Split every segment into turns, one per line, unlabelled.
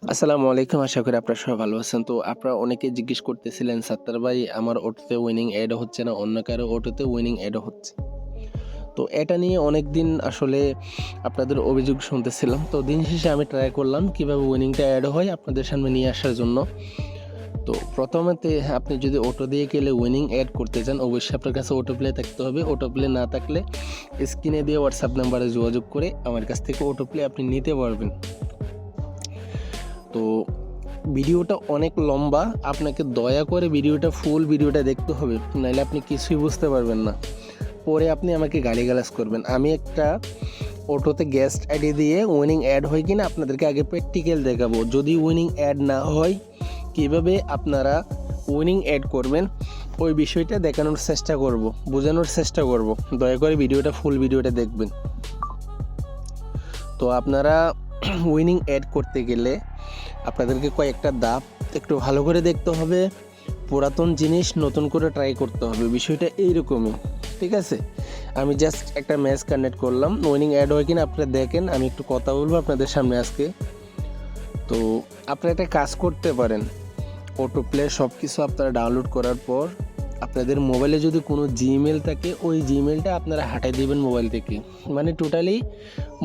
আসসালামু আলাইকুম। আশা করি আপনারা সবাই ভালো আছেন। তো আপনারা অনেকেই জিজ্ঞেস করতেছিলেন, "সাত্তার ভাই, আমার অটোতে উইনিং অ্যাড হচ্ছে না, অন্য কারো অটোতে উইনিং অ্যাড হচ্ছে।" তো এটা নিয়ে অনেকদিন আসলে আপনাদের অভিযোগ শুনতেছিলাম। তো দিন শেষে আমি ট্রাই করলাম কীভাবে উইনিংটা অ্যাড হয় আপনাদের সামনে নিয়ে আসার জন্য। তো প্রথমেতে আপনি যদি অটো দিয়ে গেলে উইনিং অ্যাড করতে চান, অবশ্যই আপনার কাছে অটো প্লে থাকতে হবে। অটো প্লে না থাকলে স্ক্রিনে দিয়ে হোয়াটসঅ্যাপ নাম্বারে যোগাযোগ করে আমার কাছ থেকে অটো প্লে আপনি নিতে পারবেন। তো ভিডিওটা অনেক লম্বা, আপনাকে দয়া করে ফুল ভিডিওটা দেখতে হবে, নাহলে আপনি কিছুই বুঝতে পারবেন না। পরে আপনি আমাকে গালিগালাজ করবেন। আমি একটা অটোতে গেস্ট আইডি দিয়ে উইনিং অ্যাড হয় কিনা আপনাদেরকে আগে প্র্যাকটিক্যাল দেখাবো। যদি উইনিং অ্যাড না হয়, কীভাবে আপনারা উইনিং অ্যাড করবেন ওই বিষয়টা দেখানোর চেষ্টা করব, বোঝানোর চেষ্টা করব। দয়া করে ফুল ভিডিওটা দেখবেন। তো আপনারা উইনিং অ্যাড করতে গেলে আপনাদেরকে কয়েকটা ধাপ একটু ভালো করে দেখতে হবে। পুরাতন জিনিস নতুন করে ট্রাই করতে হবে, বিষয়টা এইরকমই, ঠিক আছে? আমি জাস্ট একটা ম্যাচ কানেক্ট করলাম, উইনিং অ্যাড হয় কিনা আপনারা দেখেন। আমি একটু কথা বলবো আপনাদের সামনে আজকে। তো আপনারা একটা কাজ করতে পারেন, অটো প্লে সব কিছু আপনারা ডাউনলোড করার পর আপনাদের মোবাইলে যদি কোনো জিমেল থাকে, ওই জিমেলটা আপনারা হাটাই দিবেন মোবাইল থেকে। মানে টোটালি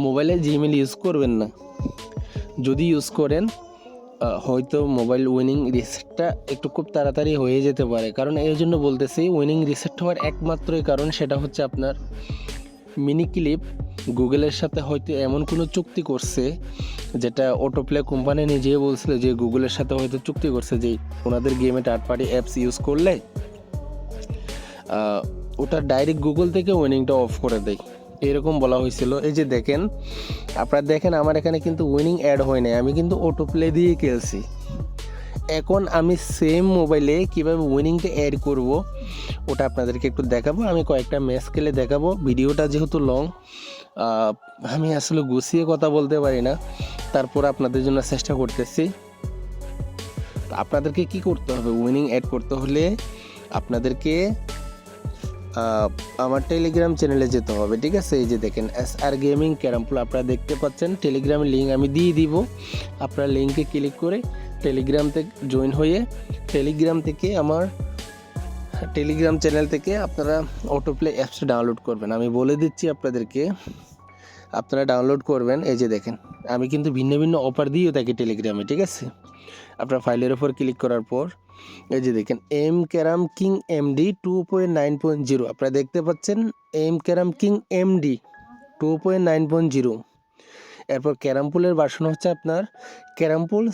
মোবাইলে জিমেল ইউজ করবেন না। যদি ইউজ করেন হয়তো মোবাইল উইনিং রিসেটটা একটু খুব তাড়াতাড়ি হয়ে যেতে পারে। কারণ এই জন্য বলতেছি, উইনিং রিসেট হওয়ার একমাত্রই কারণ সেটা হচ্ছে আপনার মিনি ক্লিপ গুগলের সাথে হয়তো এমন কোনো চুক্তি করছে, যেটা অটোপ্লে কোম্পানি নিজেই বলছিল যে গুগলের সাথে হয়তো চুক্তি করছে যে ওনাদের গেমে থার্ড পার্টি অ্যাপস ইউজ করলে ওটা ডাইরেক্ট গুগল থেকে উইনিংটা অফ করে দেয়, এরকম বলা হয়েছিল। এই যে দেখেন, আপনারা দেখেন আমার এখানে কিন্তু উইনিং অ্যাড হয় নাই, আমি কিন্তু অটো প্লে দিয়ে খেলছি। এখন আমি সেম মোবাইলে কীভাবে উইনিংটা অ্যাড করব ওটা আপনাদেরকে একটু দেখাবো। আমি কয়েকটা ম্যাচ খেলে দেখাবো। ভিডিওটা যেহেতু লং, আমি আসলে গুছিয়ে কথা বলতে পারি না, তারপর আপনাদের জন্য চেষ্টা করতেছি। আপনাদেরকে কি করতে হবে, উইনিং অ্যাড করতে হলে আপনাদেরকে আমার টেলিগ্রাম চ্যানেলে যেতে হবে, ঠিক আছে? এই যে দেখেন SR গেমিং ক্যারাম পুল আপনারা দেখতে পাচ্ছেন। টেলিগ্রামের লিঙ্ক আমি দিয়ে দিব, আপনারা লিঙ্কে ক্লিক করে টেলিগ্রাম থেকে জয়েন হয়ে টেলিগ্রাম থেকে আমার টেলিগ্রাম চ্যানেল থেকে আপনারা অটোপ্লে অ্যাপসটা ডাউনলোড করবেন। আমি বলে দিচ্ছি আপনাদেরকে, আপনারা ডাউনলোড করবেন। এই যে দেখেন, আমি কিন্তু ভিন্ন ভিন্ন অফার দিয়েও থাকি টেলিগ্রামে, ঠিক আছে? আপনার ফাইলের ওপর ক্লিক করার পর এই যে দেখেন এম ক্যারাম কিং MD 2.9.0 আপনারা দেখতে পাচ্ছেন। M carrom king MD 2.9.0। এরপর ক্যারামপুলের ভার্সন হচ্ছে আপনার ক্যারামপুল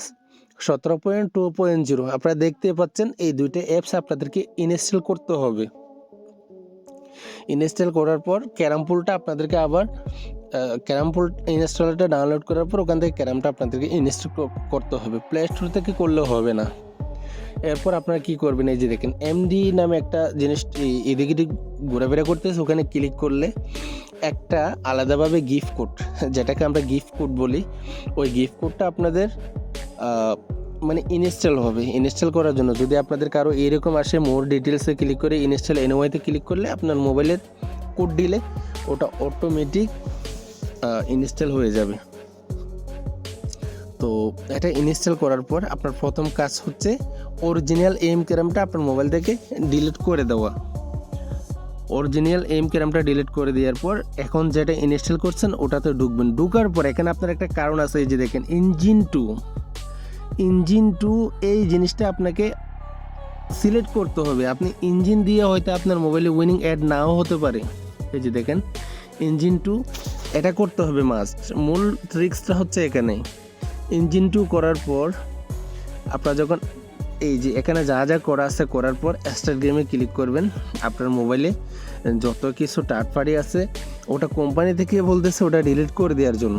17.2.0 আপনারা দেখতে পাচ্ছেন। এই দুইটা অ্যাপস আপনাদেরকে ইনস্টল করতে হবে। ইনস্টল করার পর ক্যারামপুলটা আপনাদেরকে আবার ক্যারামপুল ইনস্টলটা ডাউনলোড করার পর ওখান থেকে ক্যারামটা আপনাদেরকে ইনস্টল করতে হবে, প্লে স্টোর থেকে করলেও হবে না। এরপর আপনারা কি করবেন, এই যে দেখেন MD নামে একটা জিনিস এদিকে ঘোরাফেরা করতেছে, ওখানে ক্লিক করলে একটা আলাদাভাবে গিফট কোড, যেটাকে আমরা গিফট কোড বলি, ওই গিফট কোডটা আপনাদের মানে ইনস্টল হবে। ইনস্টল করার জন্য যদি আপনাদের কারো এরকম আসে, মোর ডিটেলসে ক্লিক করে ইনস্টল এনওয়াইতে ক্লিক করলে আপনার মোবাইলের কোড দিলে ওটা অটোমেটিক ইনস্টল হয়ে যাবে। তো এটা ইনস্টল করার পর আপনার প্রথম কাজ হচ্ছে অরিজিনাল এম ক্যারামটা আপনার মোবাইল থেকে ডিলিট করে দেওয়া। অরিজিনাল এম ক্যারামটা ডিলিট করে দেওয়ার পর এখন যেটা ইনস্টল করছেন ওটাতে ঢুকবেন। ঢুকার পর এখানে আপনার একটা কারণ আছে, এই যে দেখেন ইঞ্জিন টু এই জিনিসটা আপনাকে সিলেক্ট করতে হবে। আপনি ইঞ্জিন দিয়ে হয়তো আপনার মোবাইলে উইনিং অ্যাড নাও হতে পারে। এই যে দেখেন ইঞ্জিন টু, এটা করতে হবে মাস্ট। মূল ট্রিক্সটা হচ্ছে এখানে। ইঞ্জিন টু করার পর আপনারা যখন এই যে এখানে যা যা করা আছে করার পর স্টার্ট গেমে ক্লিক করবেন। আপনার মোবাইলে যত কিছু থার্ড পার্টি আছে ওটা কোম্পানি থেকে বলতেছে ওটা ডিলিট করে দেওয়ার জন্য।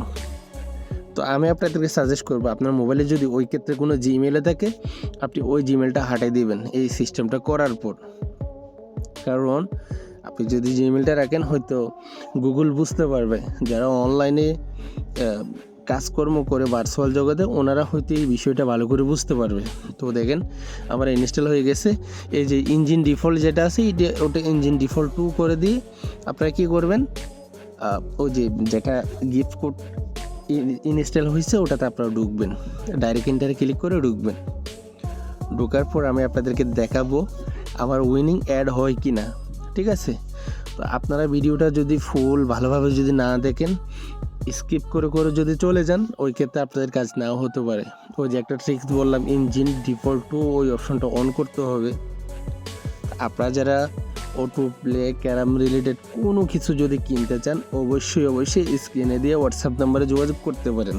তো আমি আপনাদেরকে সাজেস্ট করবো, আপনার মোবাইলে যদি ওই ক্ষেত্রে কোনো জিমেলে থাকে আপনি ওই জিমেলটা হাটাই দিবেন এই সিস্টেমটা করার পর। কারণ আপনি যদি জিমেলটা রাখেন হয়তো গুগল বুঝতে পারবে, যারা অনলাইনে কাজকর্ম করে ভার্চুয়াল জগতে, ওনারা হয়তো এই বিষয়টা ভালো করে বুঝতে পারবে। তো দেখেন আমার ইনস্টল হয়ে গেছে। এই যে ইঞ্জিন ডিফল্ট যেটা আছে ওটা ইঞ্জিন ডিফল্ট 2 করে দিয়ে আপনারা কী করবেন, ওই যে যেটা গিফট কোড ইনস্টল হয়েছে ওটাতে আপনারা ঢুকবেন, ডাইরেক্ট ইন্টারে ক্লিক করে ঢুকবেন। ঢোকার পর আমি আপনাদেরকে দেখাবো আমার উইনিং অ্যাড হয় কি না, ঠিক আছে। তো আপনারা ভিডিওটা যদি ফুল ভালোভাবে যদি না দেখেন, স্কিপ করে করে যদি চলে যান, ওই ক্ষেত্রে আপনাদের কাজ নাও হতে পারে। ওই যে একটা ট্রিক্স বললাম, ইঞ্জিন ডিফল্ট টু, ওই অপশনটা অন করতে হবে। আপনারা যারা অটো প্লে ক্যারাম রিলেটেড কোনো কিছু যদি কিনতে চান, অবশ্যই স্ক্রিনে দিয়ে হোয়াটসঅ্যাপ নাম্বারে যোগাযোগ করতে পারেন,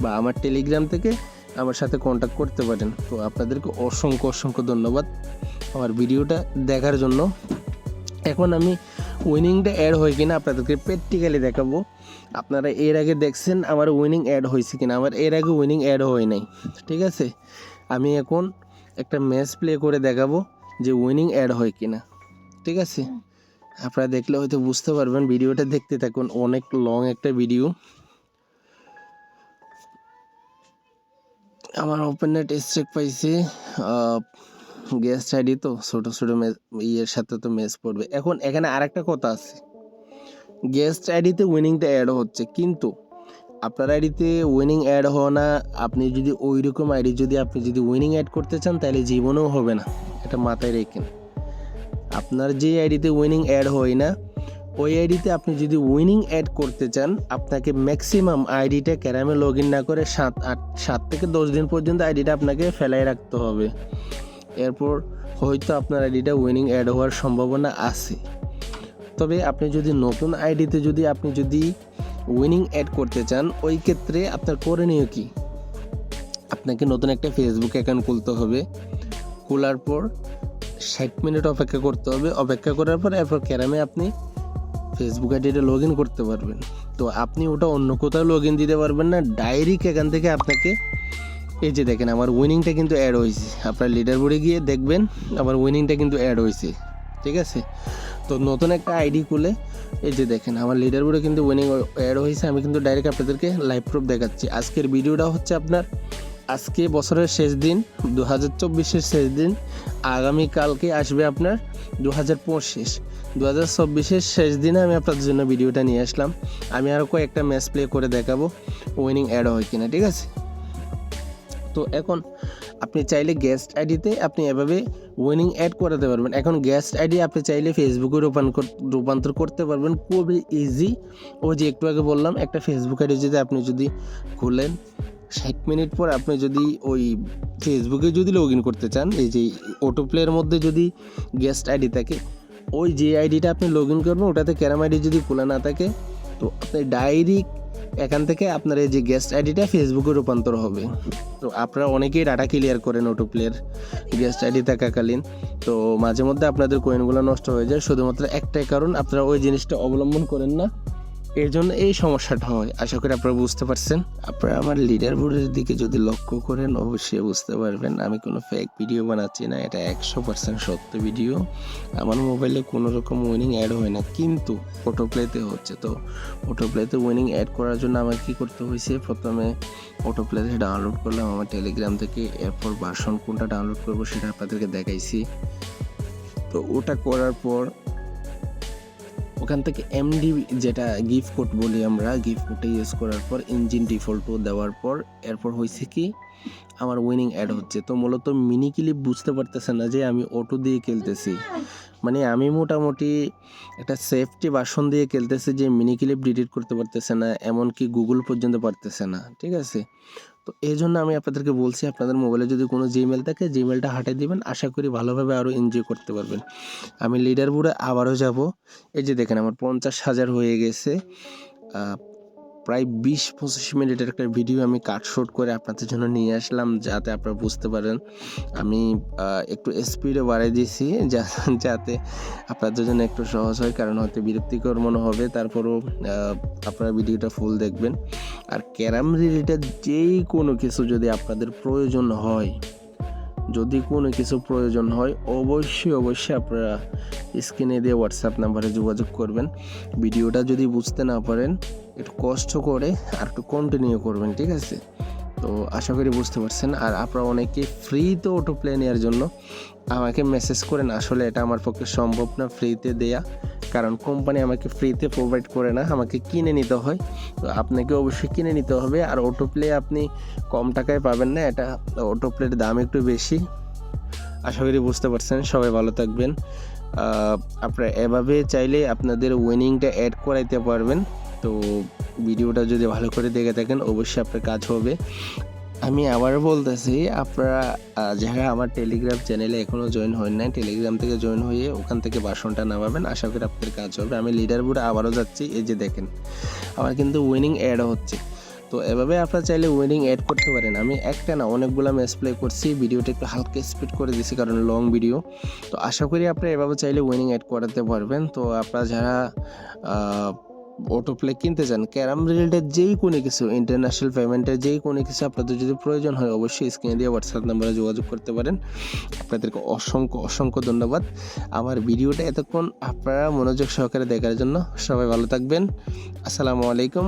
বা আমার টেলিগ্রাম থেকে আমার সাথে কন্ট্যাক্ট করতে পারেন। তো আপনাদেরকে অসংখ্য ধন্যবাদ আমার ভিডিওটা দেখার জন্য। এখন আমি উইনিংটা অ্যাড হয় কিনা আপনাদেরকে প্র্যাকটিক্যালি দেখাবো। আপনারা এর আগে দেখছেন আমার উইনিং অ্যাড হয়েছে কিনা। আমার এর আগে উইনিং অ্যাড হয় নাই, ঠিক আছে। আমি এখন একটা ম্যাচ প্লে করে দেখাবো যে উইনিং অ্যাড হয় কিনা, ঠিক আছে। আপনারা দেখলে হয়তো বুঝতে পারবেন, ভিডিওটা দেখতে থাকুন, অনেক লং একটা ভিডিও। আমার ওপেননেট স্ট্রাইক পাইছে, গেস্ট আইডি তো ছোটো ইয়ের সাথে তো ম্যাচ পড়বে। এখন এখানে আরেকটা কথা আছে, গেস্ট আইডিতে উইনিংটা অ্যাড হচ্ছে, কিন্তু আপনার আইডিতে উইনিং অ্যাড হওয়া না। আপনি যদি ওই রকম আইডি আপনি যদি উইনিং অ্যাড করতে চান, তাহলে জীবনেও হবে না, এটা মাথায় রেখেন। আপনার যে আইডিতে উইনিং অ্যাড হয় না, ওই আইডিতে আপনি যদি উইনিং অ্যাড করতে চান, আপনাকে ম্যাক্সিমাম আইডিটা ক্যারামে লগ ইন না করে 7 থেকে 10 দিন পর্যন্ত আইডিটা আপনাকে ফেলাই রাখতে হবে। এরপর হয়তো আপনার আইডিটা উইনিং অ্যাড হওয়ার সম্ভাবনা আছে। তবে আপনি যদি নতুন আইডিতে আপনি যদি উইনিং অ্যাড করতে চান, ওই ক্ষেত্রে আপনার করণীয় কি, আপনাকে নতুন একটা ফেসবুক অ্যাকাউন্ট খুলতে হবে। খোলার পর 60 মিনিট অপেক্ষা করতে হবে। অপেক্ষা করার পর এরপর ক্যারামে আপনি ফেসবুক আইডিটা লগ ইন করতে পারবেন। তো আপনি ওটা অন্য কোথাও লগ ইন দিতে পারবেন না, ডাইরেক্ট এখান থেকে আপনাকে, এই যে দেখেন আমার উইনিংটা কিন্তু অ্যাড হয়েছে। আপনার লিডার বোর্ডে গিয়ে দেখবেন আমার উইনিংটা কিন্তু অ্যাড হয়েছে, ঠিক আছে। তো নতুন একটা আইডি খুলে এই যে দেখেন আমার লিডার বোর্ডে কিন্তু উইনিং অ্যাড হয়েছে। আমি কিন্তু ডাইরেক্ট আপনাদেরকে লাইভ প্রুফ দেখাচ্ছি। আজকের ভিডিওটা হচ্ছে আপনার, আজকে বছরের শেষ দিন, 2024-এর শেষ দিন। আগামীকালকে আসবে আপনার 2025। 2024-এর শেষ দিনে আমি আপনাদের জন্য ভিডিওটা নিয়ে আসলাম। আমি আরও কয়েকটা ম্যাচ প্লে করে দেখাবো উইনিং অ্যাড হয় কিনা, ঠিক আছে। তো এখন আপনি চাইলে গেস্ট আইডিতে আপনি এভাবে উইনিং অ্যাড করাতে পারবেন। এখন গেস্ট আইডি আপনি চাইলে ফেসবুকে রূপান্তর করতে পারবেন খুবই ইজি। ও যে একটু আগে বললাম, একটা ফেসবুক আইডি আপনি যদি খুলেন, 60 মিনিট পর আপনি যদি ওই ফেসবুকে লগ ইন করতে চান, এই যে অটো প্লের মধ্যে যদি গেস্ট আইডি থাকে, ওই যে আইডিটা আপনি লগ ইন করবেন, ওটাতে ক্যারাম আইডি যদি খোলা না থাকে, তো আপনি ডাইরেক্ট এখান থেকে আপনার এই যে গেস্ট আইডিটা ফেসবুকে রূপান্তর হবে। তো আপনারা অনেকেই ডাটা ক্লিয়ার করেন অটো প্লের গেস্ট আইডি থাকাকালীন, তো মাঝে মধ্যে আপনাদের কয়েনগুলো নষ্ট হয়ে যায়। শুধুমাত্র একটাই কারণ, আপনারা ওই জিনিসটা অবলম্বন করেন না, এর জন্য এই সমস্যাটা হয়। আশা করি আপনারা বুঝতে পারছেন। আপনারা আমার লিডার বোর্ডের দিকে যদি লক্ষ্য করেন, অবশ্যই বুঝতে পারবেন আমি কোনো ফেক ভিডিও বানাচ্ছি না, এটা 100% সত্য ভিডিও। আমার মোবাইলে কোনো রকম উইনিং অ্যাড হয় না, কিন্তু অটো প্লেতে হচ্ছে। তো অটো প্লেতে উইনিং অ্যাড করার জন্য আমার কী করতে হয়েছে, প্রথমে অটো প্লেতে ডাউনলোড করলাম আমার টেলিগ্রাম থেকে। এরপর ভার্সন কোনটা ডাউনলোড করবো সেটা আপনাদেরকে দেখাইছি। তো ওটা করার পর ওখান থেকে এমডি, যেটা গিফট কোড বলি আমরা, গিফট কোডটা ইউজ করার পর ইঞ্জিন ডিফল্টও দেওয়ার পর এরপর হয়েছে কি আমার উইনিং অ্যাড হচ্ছে। তো মূলত মিনি ক্লিপ বুঝতে পারতেছে না যে আমি অটো দিয়ে খেলতেছি, মানে আমি মোটামুটি একটা সেফটি ভার্সন দিয়ে খেলতেছি, যে মিনি ক্লিপ ডিলিট করতে পারতেছে না, এমনকি গুগল পর্যন্ত পারতেছে না, ঠিক আছে। তো এই জন্য আমি আপনাদেরকে বলছি, আপনাদের মোবাইলে যদি কোনো জিমেল থাকে, জিমেলটা হাটিয়ে দিবেন, আশা করি ভালোভাবে আরও এনজয় করতে পারবেন। আমি লিডার বোর্ডে আবারও যাব। এই যে দেখেন আমার 50,000 হয়ে গেছে। প্রায় 20-25 মিনিটের একটা ভিডিও আমি কাটশট করে আপনাদের জন্য নিয়ে আসলাম, যাতে আপনারা বুঝতে পারেন। আমি একটু স্পিডও বাড়িয়ে দিয়েছি, যাতে আপনাদের জন্য একটু সহজ হয়, কারণ হয়তো বিরক্তিকর মনে হবে, তারপরও আপনারা ভিডিওটা ফুল দেখবেন। আর ক্যারাম রিলেটেড যেই কোনো কিছু যদি আপনাদের প্রয়োজন হয়, অবশ্যই আপনারা স্ক্রিনে দিয়ে হোয়াটসঅ্যাপ নাম্বারে যোগাযোগ করবেন। ভিডিওটা যদি বুঝতে না পারেন, একটু কষ্ট করে আর একটু কন্টিনিউ করবেন, ঠিক আছে। তো আশা করি বুঝতে পারছেন। আর আপনারা অনেকে ফ্রিতে অটো প্লে নেওয়ার জন্য আমাকে মেসেজ করেন, আসলে এটা আমার পক্ষে সম্ভব না ফ্রিতে দেয়া, কারণ কোম্পানি আমাকে ফ্রিতে প্রোভাইড করে না, আমাকে কিনে নিতে হয়। তো আপনাকে অবশ্যই কিনে নিতে হবে। আর অটো প্লে আপনি কম টাকায় পাবেন না, এটা অটো প্লের দাম একটু বেশি। আশা করি বুঝতে পারছেন। সবাই ভালো থাকবেন। আপনারা এভাবে চাইলে আপনাদের উইনিংটা অ্যাড করাইতে পারবেন। তো ভিডিওটা যদি ভালো করে দেখে থাকেন অবশ্যই আপনার কাজ হবে। আমি আবারও বলতেছি, আপনারা যারা আমার টেলিগ্রাম চ্যানেলে এখনও জয়েন হন নাই, টেলিগ্রাম থেকে জয়েন হয়ে ওখান থেকে ভাষণটা নামাবেন। আশা করি আপনাদের কাজ হবে। আমি লিডার বোর্ডে আবারও যাচ্ছি, এই যে দেখেন আমার কিন্তু উইনিং অ্যাড হচ্ছে। তো এভাবে আপনারা চাইলে উইনিং অ্যাড করতে পারেন। আমি একটা না অনেকগুলো ম্যাচ প্লে করছি, ভিডিওটা একটু হালকা স্পিড করে দিয়েছি কারণ লং ভিডিও। তো আশা করি আপনারা এভাবে চাইলে উইনিং অ্যাড করাতে পারবেন। তো আপনারা যারা অটো প্লে কিনতে চান, ক্যারাম রিলেটেড যেই কোনো কিছু, ইন্টারন্যাশনাল পেমেন্টের যেই কোনো কিছু আপনাদের যদি প্রয়োজন হয় অবশ্যই স্ক্রিনে দিয়ে হোয়াটসঅ্যাপ নাম্বারে যোগাযোগ করতে পারেন। আপনাদেরকে অসংখ্য ধন্যবাদ আমার ভিডিওটা এতক্ষণ আপনারা মনোযোগ সহকারে দেখার জন্য। সবাই ভালো থাকবেন। আসসালামু আলাইকুম।